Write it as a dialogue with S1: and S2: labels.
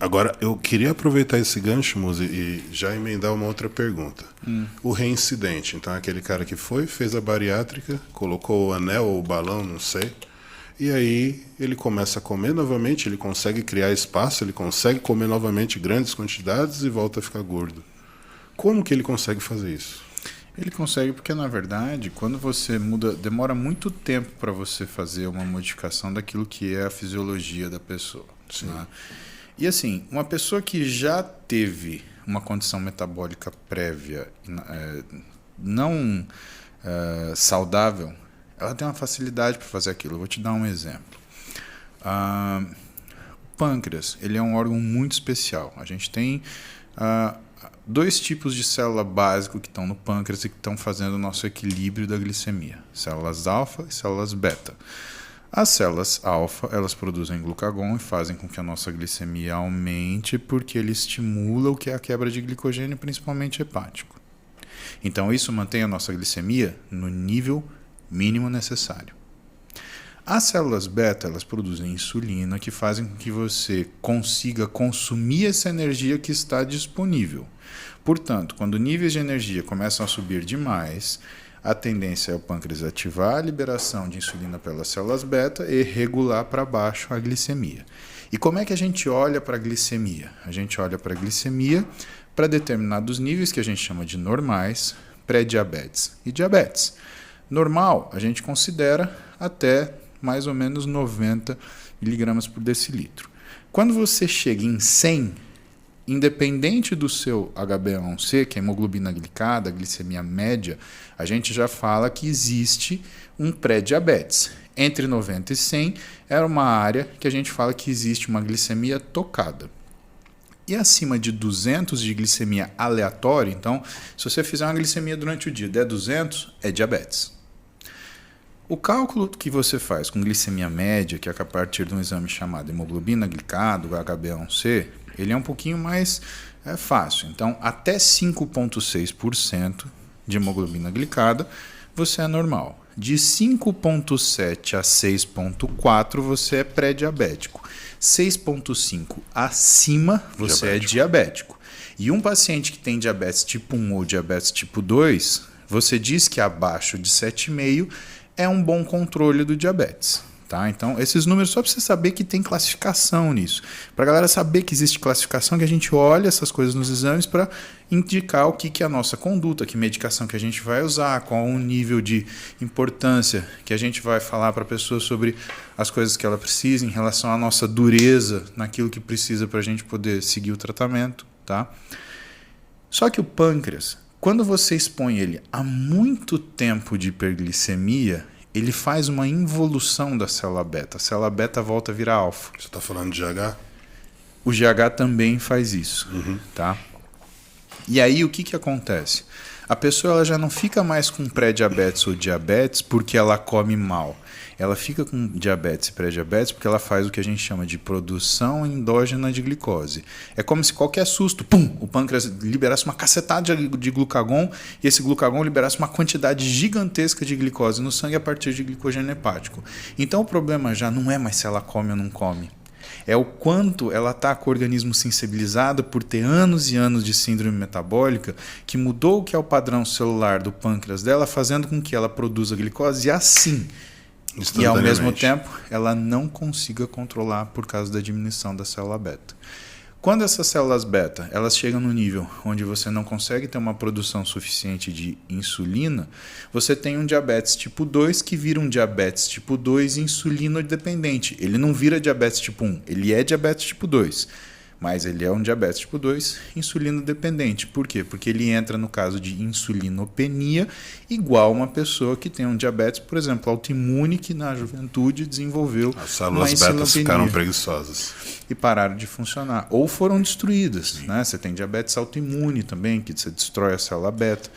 S1: Agora, eu queria aproveitar esse gancho, Muzi, e já emendar uma outra pergunta. O reincidente, então aquele cara que foi, fez a bariátrica, colocou o anel ou o balão, não sei, e aí ele começa a comer novamente, ele consegue criar espaço, ele consegue comer novamente grandes quantidades e volta a ficar gordo. Como que ele consegue fazer isso?
S2: Ele consegue porque, na verdade, quando você muda, demora muito tempo para você fazer uma modificação daquilo que é a fisiologia da pessoa. Né? E assim, uma pessoa que já teve uma condição metabólica prévia não saudável, ela tem uma facilidade para fazer aquilo. Eu vou te dar um exemplo. O pâncreas, ele é um órgão muito especial. A gente tem dois tipos de célula básica que estão no pâncreas e que estão fazendo o nosso equilíbrio da glicemia. Células alfa e células beta. As células alfa, elas produzem glucagon e fazem com que a nossa glicemia aumente porque ele estimula o que é a quebra de glicogênio, principalmente hepático. Então isso mantém a nossa glicemia no nível mínimo necessário. As células beta, elas produzem insulina que fazem com que você consiga consumir essa energia que está disponível. Portanto, quando níveis de energia começam a subir demais, a tendência é o pâncreas ativar a liberação de insulina pelas células beta e regular para baixo a glicemia. E como é que a gente olha para a glicemia? A gente olha para a glicemia para determinados níveis que a gente chama de normais, pré-diabetes e diabetes. Normal, a gente considera até mais ou menos 90 miligramas por decilitro. Quando você chega em 100, independente do seu HbA1c, que é a hemoglobina glicada, a glicemia média, a gente já fala que existe um pré-diabetes. Entre 90 e 100 é uma área que a gente fala que existe uma glicemia tocada. E acima de 200 de glicemia aleatória, então, se você fizer uma glicemia durante o dia der 200, é diabetes. O cálculo que você faz com glicemia média, que é a partir de um exame chamado hemoglobina glicada, o HbA1c, ele é um pouquinho mais fácil. Então, até 5,6% de hemoglobina glicada, você é normal. De 5,7 a 6,4, você é pré-diabético. 6,5 acima, você é diabético. E um paciente que tem diabetes tipo 1 ou diabetes tipo 2, você diz que abaixo de 7,5 é um bom controle do diabetes. Tá? Então, esses números, só para você saber que tem classificação nisso. Para a galera saber que existe classificação, que a gente olha essas coisas nos exames para indicar o que é a nossa conduta, que medicação que a gente vai usar, qual o nível de importância que a gente vai falar para a pessoa sobre as coisas que ela precisa em relação à nossa dureza naquilo que precisa para a gente poder seguir o tratamento. Tá? Só que o pâncreas, quando você expõe ele a muito tempo de hiperglicemia, ele faz uma involução da célula beta. A célula beta volta a virar alfa.
S1: Você está falando de GH?
S2: O GH também faz isso. Tá? E aí o que acontece? A pessoa ela já não fica mais com pré-diabetes ou diabetes porque ela come mal. Ela fica com diabetes e pré-diabetes porque ela faz o que a gente chama de produção endógena de glicose. É como se qualquer susto, o pâncreas liberasse uma cacetada de glucagon e esse glucagon liberasse uma quantidade gigantesca de glicose no sangue a partir de glicogênio hepático. Então o problema já não é mais se ela come ou não come. É o quanto ela está com o organismo sensibilizado por ter anos e anos de síndrome metabólica que mudou o que é o padrão celular do pâncreas dela, fazendo com que ela produza glicose assim. E ao mesmo tempo ela não consiga controlar por causa da diminuição da célula beta. Quando essas células beta elas chegam no nível onde você não consegue ter uma produção suficiente de insulina, você tem um diabetes tipo 2 que vira um diabetes tipo 2 insulino dependente. Ele não vira diabetes tipo 1, ele é diabetes tipo 2. Mas ele é um diabetes tipo 2 insulino dependente. Por quê? Porque ele entra no caso de insulinopenia igual uma pessoa que tem um diabetes, por exemplo, autoimune, que na juventude desenvolveu
S1: as células betas ficaram preguiçosas
S2: e pararam de funcionar. Ou foram destruídas. Né? Você tem diabetes autoimune também, que você destrói a célula beta.